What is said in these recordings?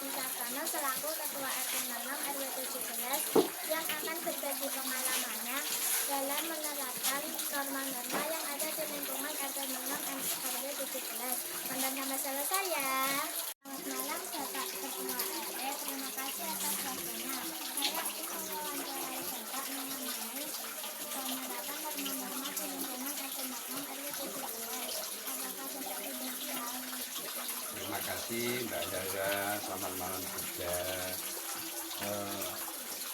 Budi Sartono selaku Ketua RT 06 RW 17 yang akan berbagi pengalamannya dalam menerapkan norma-norma yang ada di lingkungan RT 06 RW 17. Tonton sampai selesai ya. Selamat malam Bapak Ketua RT, terima kasih atas waktunya. Saya ingin mewawancarai Bapak mengenai penerapan norma-norma di lingkungan RT 06 RW 17. Apakah Bapak sudah tahu? Terima kasih Mbak Dara, selamat malam juga.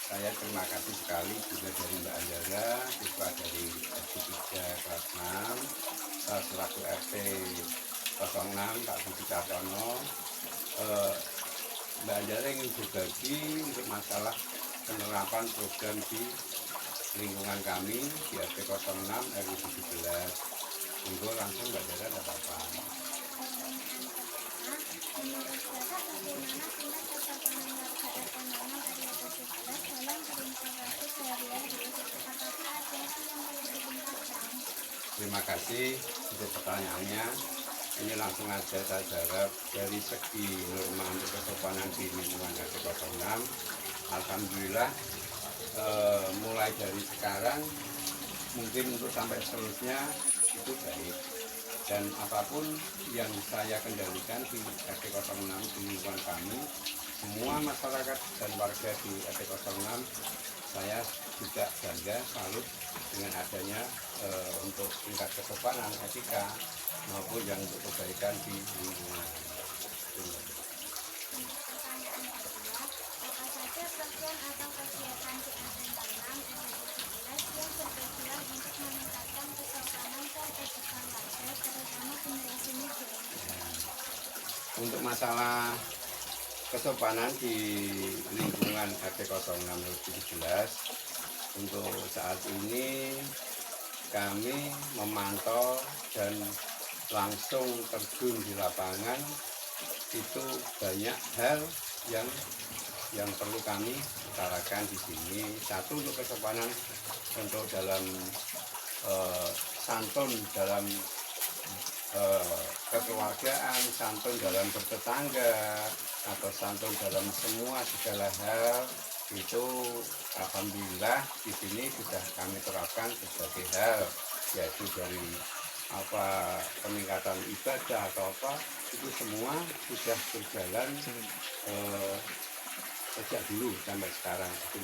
Saya terima kasih sekali juga dari Mbak Dara, siswa dari SD 3 kelas 6, selaku RT 06 Pak Budi Sartono. Mbak Dara ingin berbagi untuk masalah penerapan program di lingkungan kami di RT 06 RW 17. Monggo langsung Mbak Dara, tidak apa-apa. Menurut Bapak, bagaimana tingkat kesopanan warga RT 06 RW 17 dalam berinteraksi sehari-hari? Apakah ada hal yang perlu ditingkatkan? Terima kasih untuk pertanyaannya. Ini langsung aja saya jawab. Dari segi norma untuk kesopanan di lingkungan RT 06, alhamdulillah mulai dari sekarang mungkin untuk sampai seterusnya itu baik. Dan apapun yang saya kendalikan di RT 06 di lingkungan kami, semua masyarakat dan warga di RT 06 saya juga bangga salut dengan adanya untuk tingkat kesopanan etika maupun yang untuk kebaikan di lingkungan. Pertanyaan kedua, apa saja program atau kegiatan di RT 06 RW 17 yang bertujuan untuk meningkatkan kesopanan dan etika warga, terutama generasi muda? Untuk masalah kesopanan di lingkungan RT 06 17, untuk saat ini kami memantau dan langsung terjun di lapangan. Itu banyak hal yang perlu kami utarakan di sini. Satu, untuk kesopanan untuk dalam santun dalam kekeluargaan, santun dalam bertetangga, atau santun dalam semua segala hal, itu alhamdulillah di sini sudah kami terapkan berbagai hal, yaitu dari peningkatan ibadah atau itu semua sudah berjalan sejak dulu sampai sekarang. Itu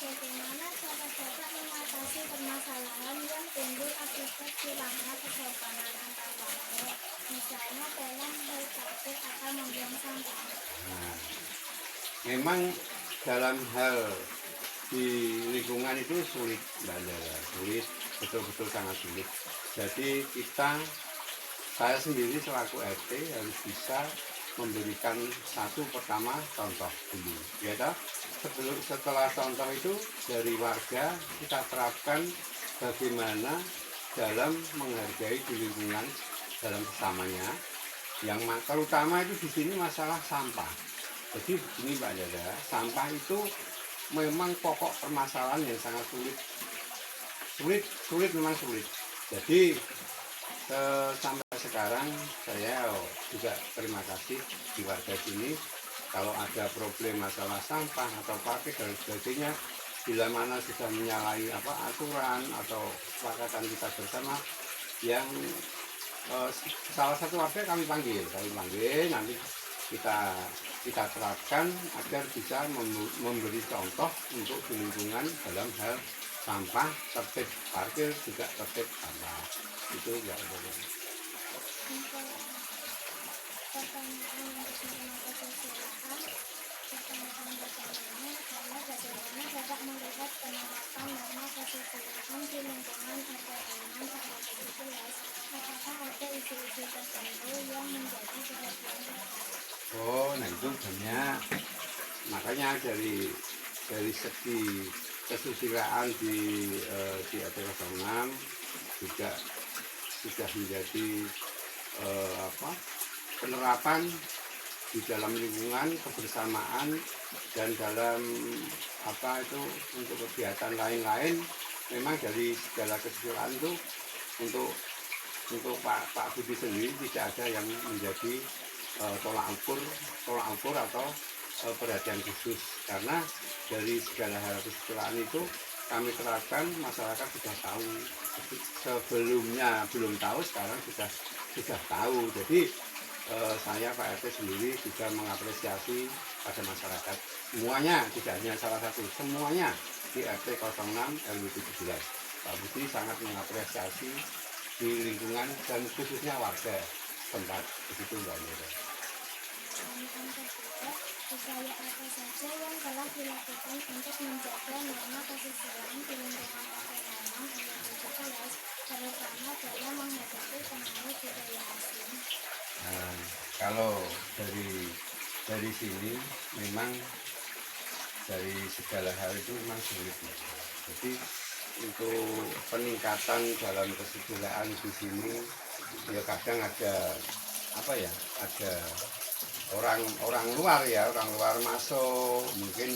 Bagaimana cara Bapak mengatasi permasalahan yang timbul akibat hilangnya kesopanan antar warga, misalnya dalam hal parkir atau membuang sampah? Nah, memang dalam hal di lingkungan itu sulit, Mbak Dara, sulit, betul-betul sangat sulit. Jadi saya sendiri selaku RT harus bisa memberikan pertama contoh dulu, ya toh? Setelah contoh itu dari warga kita terapkan bagaimana dalam menghargai di lingkungan dalam sesamanya, yang terutama itu di sini masalah sampah. Jadi begini Mbak Dada, sampah itu memang pokok permasalahan yang sangat sulit memang sulit. Jadi sampai sekarang saya juga terima kasih di warga sini. Kalau ada problem masalah sampah atau parkir dan sebagainya, bila mana sudah menyalahi aturan atau kesepakatan kita bersama, yang salah satu warga kami panggil, nanti kita terapkan agar bisa memberi contoh untuk di lingkungan dalam hal sampah, tertib parkir, juga tertib sampah. Itu ya. Pertanyaan untuk menerima kesusilaan, pertanyaan pertamanya adalah bagaimana Bapak melihat penerapan norma kesusilaan di lingkungan RT 06 RW 17? Apakah ada isu-isu tertentu yang menjadi perhatian Bapak? Nah itu banyak. Makanya dari segi kesusilaan di RT 06 juga sudah menjadi penerapan di dalam lingkungan, kebersamaan, dan dalam untuk kegiatan lain-lain. Memang dari segala kesusilaan itu untuk Pak Budi sendiri tidak ada yang menjadi tolak ukur atau perhatian khusus, karena dari segala hal kesusilaan itu kami terapkan, masyarakat sudah tahu. Sebelumnya belum tahu, sekarang sudah tahu. Jadi saya Pak RT sendiri juga mengapresiasi pada masyarakat semuanya, tidak hanya salah satu, semuanya di RT 06 RW 17. Pak Budi sangat mengapresiasi di lingkungan dan khususnya warga tempat. Begitu Mbak Nira. Pertanyaan kedua, upaya apa saja yang telah dilakukan untuk menjaga norma kesusilaan di lingkungan RT 06 RW 17, terutama dalam menghadapi pengaruh budaya asing? Nah, kalau dari sini memang dari segala hal itu memang sulit. Jadi untuk peningkatan dalam kesusilaan di sini ya kadang ada apa ya, ada orang luar masuk, mungkin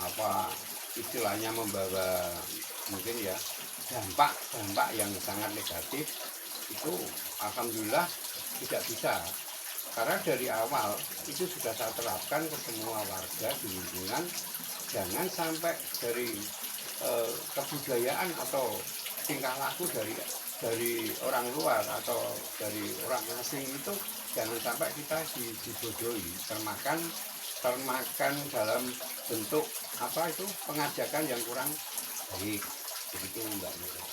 apa istilahnya membawa mungkin ya dampak yang sangat negatif. Itu alhamdulillah tidak bisa, karena dari awal itu sudah saya terapkan ke semua warga di lingkungan, jangan sampai dari kebudayaan atau tingkah laku dari orang luar atau dari orang asing itu jangan sampai kita dibodohi, termakan dalam bentuk apa itu pengajakan yang kurang baik. Begitu Mbak Nira.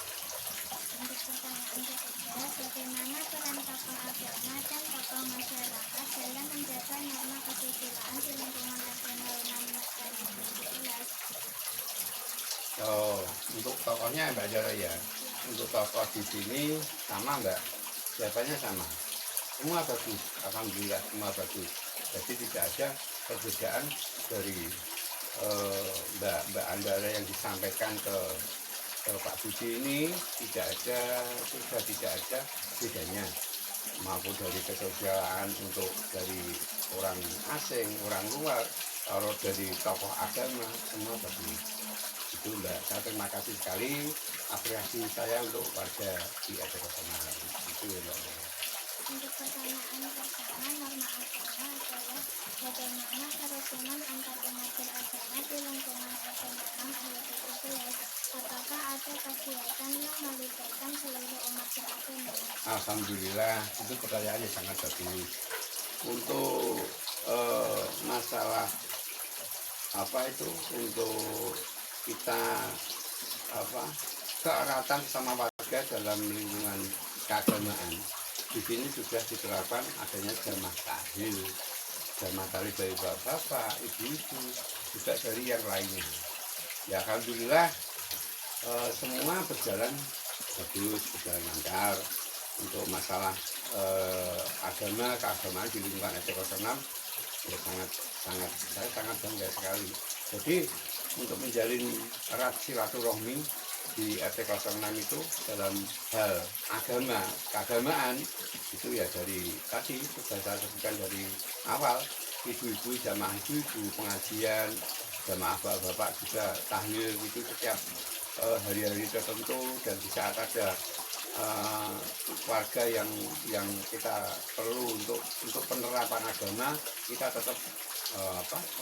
Untuk pertanyaan ketiga, bagaimana peran tokoh agama dan tokoh masyarakat dalam menjaga norma kesusilaan di lingkungan RT 06 RW 17? Untuk tokohnya Mbak Jara ya, untuk tokoh di sini sama Mbak, jawabannya sama, semua bagus, alhamdulillah semua bagus. Jadi tidak ada perbedaan dari Mbak Andara yang disampaikan ke Pak Budi ini, tidak ada bedanya, maupun dari kesosialan untuk dari orang asing, orang luar, kalau dari tokoh agama semua bagus. Itu Mbak, saya terima kasih sekali, apresiasi saya untuk warga di RT 06. Itu ya Mbak. Untuk pertanyaan pertama, norma agama adalah bagaimana kerukunan antar umat beragama di lingkungan RT 06 RW 17. Apakah ada kegiatan yang melibatkan seluruh umat beragama? Alhamdulillah, itu pertanyaannya sangat bagus. Untuk masalah apa itu, untuk kita apa keeratan sama warga dalam lingkungan keagamaan, di sini sudah diterapkan adanya jamaah tahlil dari bapak, ibu-ibu, juga dari yang lainnya. Ya alhamdulillah semua berjalan bagus, berjalan lancar. Untuk masalah keagamaan di lingkungan RT 06 ya saya sangat bangga sekali. Jadi untuk menjalin erat silaturahmi di RT 06 itu dalam hal keagamaan itu ya dari tadi sudah saya sebutkan dari awal, ibu-ibu, jamaah ibu-ibu pengajian, jamaah bapak-bapak juga tahlil itu setiap hari-hari tertentu, dan di saat ada warga yang kita perlu untuk penerapan agama, kita tetap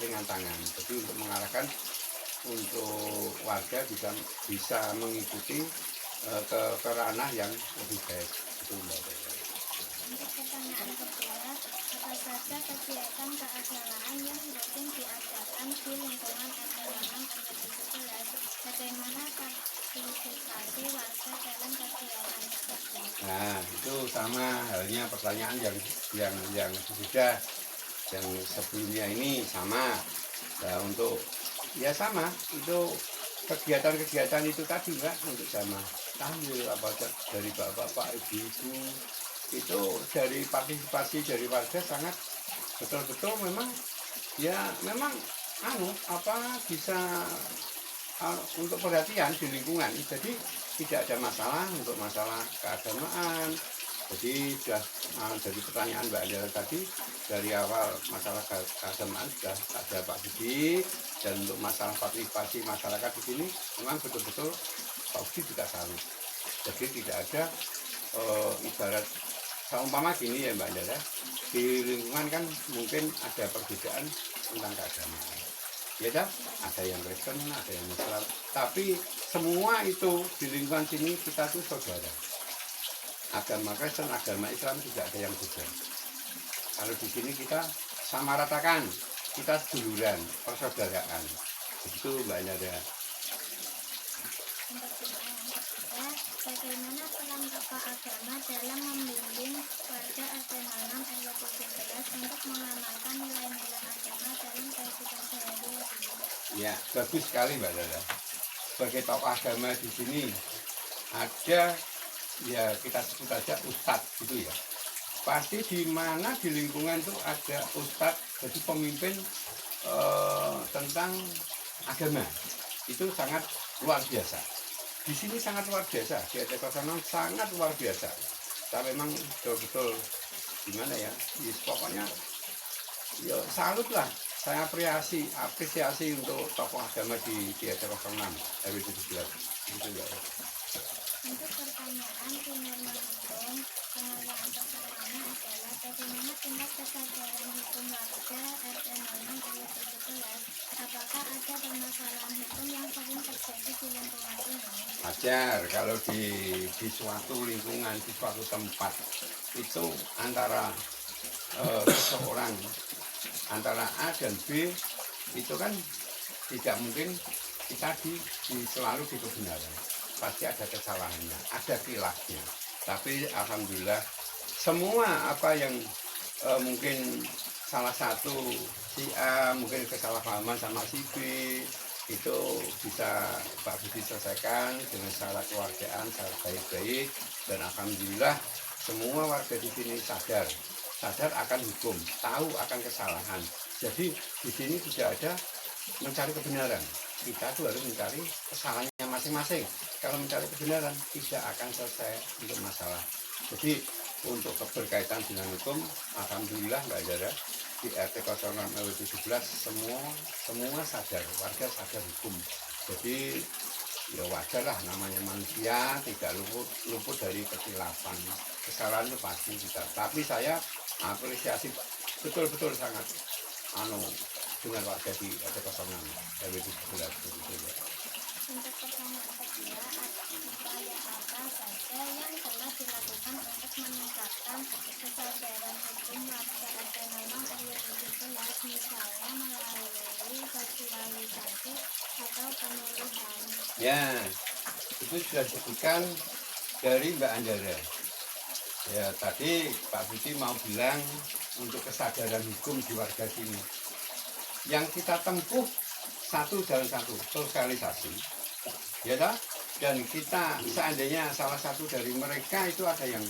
ringan tangan. Jadi untuk mengarahkan untuk warga bisa mengikuti ke ranah yang lebih baik. Itu Mbak. Untuk pertanyaan kedua, apa saja kegiatan keagamaan yang rutin diadakan di lingkungan RT 06 RW 17? Bagaimana partisipasi warga dalam kegiatan tersebut? Nah, itu sama halnya pertanyaan yang sudah yang sebelumnya ini sama. Nah, untuk ya sama itu kegiatan itu tadi Mbak, untuk sama tahlil apa dari bapak-bapak, ibu-ibu, itu dari partisipasi dari warga sangat betul-betul memang bisa untuk perhatian di lingkungan. Jadi tidak ada masalah untuk masalah keagamaan. Jadi sudah dari pertanyaan Mbak Andara tadi, dari awal masalah keagamaan sudah ada Pak Budi, dan untuk masalah partisipasi masyarakat di sini memang betul-betul Pak Budi juga salut. Jadi tidak ada ibarat seumpama gini ya Mbak Dara, di lingkungan kan mungkin ada perbedaan tentang keagamaan. Ya dah, ada yang Kristen, ada yang Islam, tapi semua itu di lingkungan sini kita tuh saudara. Agama Kristen, agama Islam juga ada yang beda. Kalau di sini kita sama ratakan, kita seduluran, persaudaraan. Itu Mbak Dara. Untuk pertanyaan ketiga, bagaimana peran tokoh agama dalam membimbing warga RT 06 RW 17 untuk mengamalkan nilai-nilai agama dalam kehidupan sehari-hari? Ya, bagus sekali Mbak Dara. Sebagai tokoh agama di sini ada, ya kita sebut aja ustadz gitu ya. Pasti di mana di lingkungan itu ada ustadz, jadi pemimpin tentang agama. Itu sangat luar biasa. Di sini sangat luar biasa, di RT 06 sangat luar biasa. Kita memang betul-betul gimana ya, pokoknya ya salut lah. Saya apresiasi untuk tokoh agama di RT 06 RW 17. Gitu ya. Untuk pertanyaan norma hukum, penilaian pertamanya adalah bagaimana tingkat kesadaran hukum warga RT 06 RW 17? Apakah ada permasalahan hukum yang sering terjadi di lingkungan ini? Wajar kalau di suatu lingkungan, di suatu tempat itu antara seseorang, antara A dan B itu kan tidak mungkin kita selalu di kebenaran. Pasti ada kesalahannya, ada khilafnya. Tapi alhamdulillah semua apa yang mungkin salah satu si A mungkin kesalahpahaman sama si B itu bisa Pak Budi selesaikan dengan cara keluargaan, cara baik-baik, dan alhamdulillah semua warga di sini sadar akan hukum, tahu akan kesalahan. Jadi di sini tidak ada mencari kebenaran, kita tuh harus mencari kesalahannya masing-masing. Kalau mencari kebenaran tidak akan selesai untuk masalah. Jadi untuk berkaitan dengan hukum, alhamdulillah Mbak Dara, di RT 06 RW 17 semua sadar, warga sadar hukum. Jadi ya wajar lah, namanya manusia tidak luput dari kesilapan, kesalahan itu pasti kita. Tapi saya apresiasi betul-betul sangat dengan warga di RT 06 RW 17. Untuk pertanyaan kedua, upaya apa saja yang telah dilakukan untuk meningkatkan kesadaran hukum warga RT 06 RW 17, misalnya melalui sosialisasi atau penyuluhan? Ya, itu sudah disebutkan dari Mbak Andara. Ya, tadi Pak Budi mau bilang untuk kesadaran hukum di warga sini. Yang kita tempuh satu jalan satu, sosialisasi. Ya dah? Dan kita seandainya salah satu dari mereka itu ada yang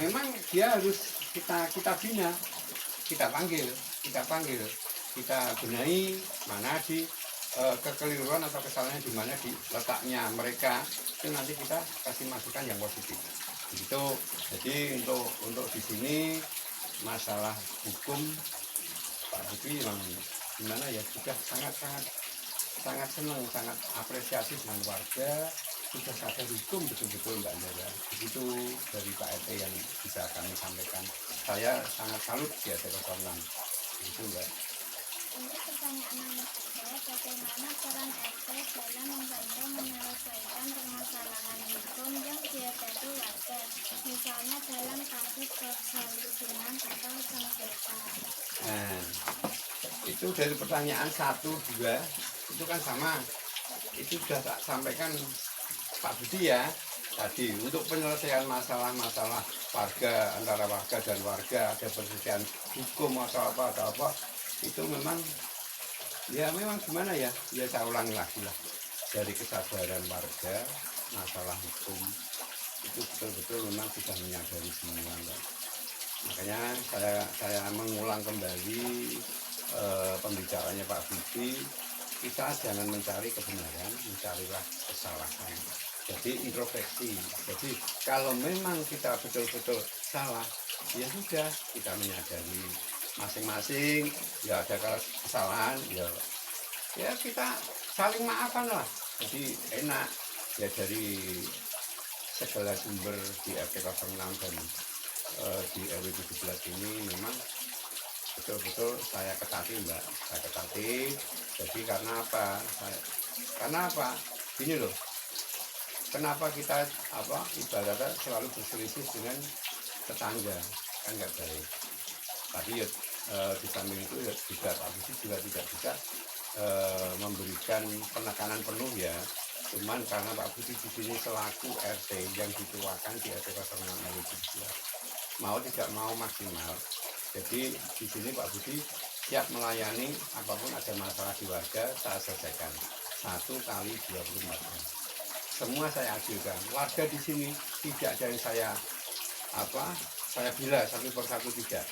memang dia harus kita bina, kita panggil, kita benahi mana di kekeliruan atau kesalahan di mana di letaknya mereka, itu nanti kita kasih masukan yang positif. Begitu. Jadi untuk di sini masalah hukum Pak Budi memang gimana ya, sudah sangat senang, sangat apresiasi dengan warga sudah sadar hukum betul-betul Mbak Andara. Begitu dari Pak RT yang bisa kami sampaikan. Saya sangat salut di RT 06. Begitu Mbak. Untuk pertanyaan nomor 3, bagaimana peran RT dalam membantu menyelesaikan permasalahan hukum yang dihadapi warga, misalnya dalam kasus perselisihan atau sengketa? Nah, itu dari pertanyaan 1, 2 itu kan sama. Itu sudah tak sampaikan Pak Budi ya tadi, untuk penyelesaian masalah-masalah warga, antara warga dan warga, ada perselisihan hukum atau apa itu memang gimana ya, saya ulangi lagi lah, dari kesadaran warga masalah hukum itu betul-betul memang sudah menyadari semua Mbak. Makanya saya mengulang kembali pembicaraannya Pak Budi, kita jangan mencari kebenaran, mencarilah kesalahan. Jadi introspeksi. Jadi kalau memang kita betul-betul salah, ya sudah, kita menyadari masing-masing ya ada kesalahan, ya kita saling maafkan lah. Jadi enak ya, dari segala sumber di RT 06 dan di RW 17 ini memang betul-betul saya ketati Mbak, saya ketati. Jadi karena apa? Gini loh, kenapa kita ibaratnya selalu berselisih dengan tetangga, kan nggak baik. Tapi ya di samping itu ya juga Pak Budi juga tidak bisa memberikan penekanan penuh ya. Cuman karena Pak Budi di sini selaku RT yang dituakan di RT 06 RW 17 mau tidak mau maksimal. Jadi di sini Pak Budi siap melayani apapun ada masalah di warga saya selesaikan 1 kali 24 jam. Semua saya ajukan. Warga di sini tidak ada yang saya bila satu persatu tidak.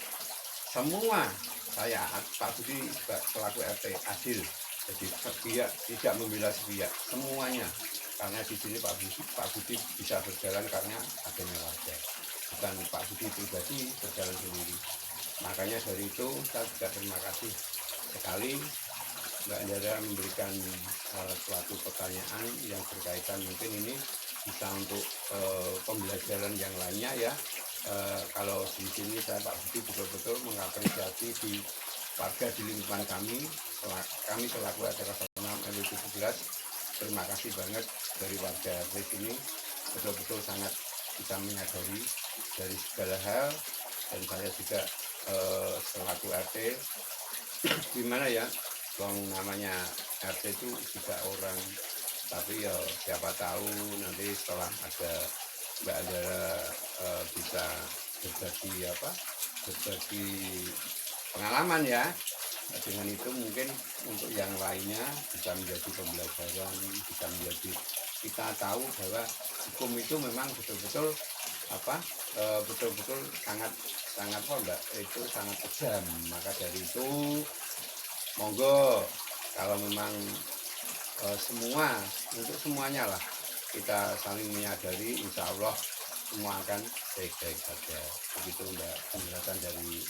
Semua saya Pak Budi selaku RT adil. Jadi sepihak tidak membela sepihak semuanya. Karena di sini Pak Budi bisa berjalan karena adanya warga. Bukan Pak Budi pribadi berjalan sendiri. Makanya dari itu saya juga terima kasih sekali Mbak Andara memberikan suatu pertanyaan yang berkaitan mungkin ini bisa untuk pembelajaran yang lainnya ya. Kalau di sini saya Pak Budi betul-betul mengapresiasi di warga di lingkungan kami selaku RT 06 RW 17. Terima kasih banget dari warga di sini betul-betul sangat bisa menyadari dari segala hal, dan saya juga selaku RT gimana ya, namanya RT itu juga orang, tapi ya siapa tahu nanti setelah ada Mbak Andara bisa berbagi pengalaman ya. Dengan itu mungkin untuk yang lainnya bisa menjadi pembelajaran, bisa menjadi kita tahu bahwa hukum itu memang betul-betul sangat itu sangat kejam. Maka dari itu monggo kalau memang semua untuk semuanya lah kita saling menyadari, insya Allah semua akan baik-baik saja. Begitu Mbak penjelasan dari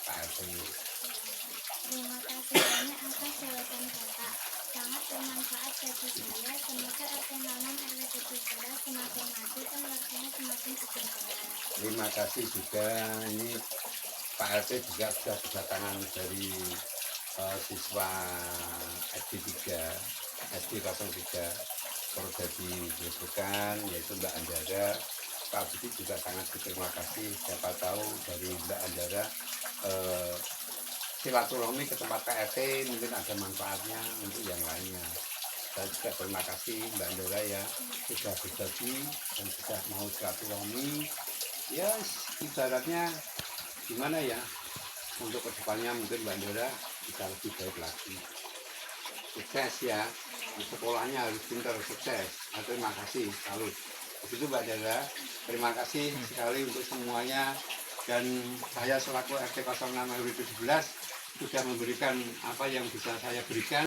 Pak RT. Terima kasih banyak atas jawaban Bapak. Sangat bermanfaat bagi saya. Semoga RT 06 RW 17 semakin maju dan warganya semakin sejahtera. Terima kasih juga, ini Pak RT juga sudah kedatangan dari siswa SD 03 Prodi Grobogan, yaitu Mbak Andara. Pak Budi juga sangat berterima kasih, siapa tahu dari Mbak Andara silaturahmi ke tempat PRT mungkin ada manfaatnya untuk yang lainnya. Saya juga terima kasih Mbak Andara ya, sudah berbagi dan sudah mau silaturahmi. Ya ibaratnya gimana ya, untuk kedepannya mungkin Mbak Andara bisa lebih baik lagi. Sukses ya, sekolahnya harus pintar, sukses. Terima kasih, salut. Begitu Mbak Andara, terima kasih sekali untuk semuanya. Dan saya selaku RT 06 RW 17 sudah memberikan apa yang bisa saya berikan.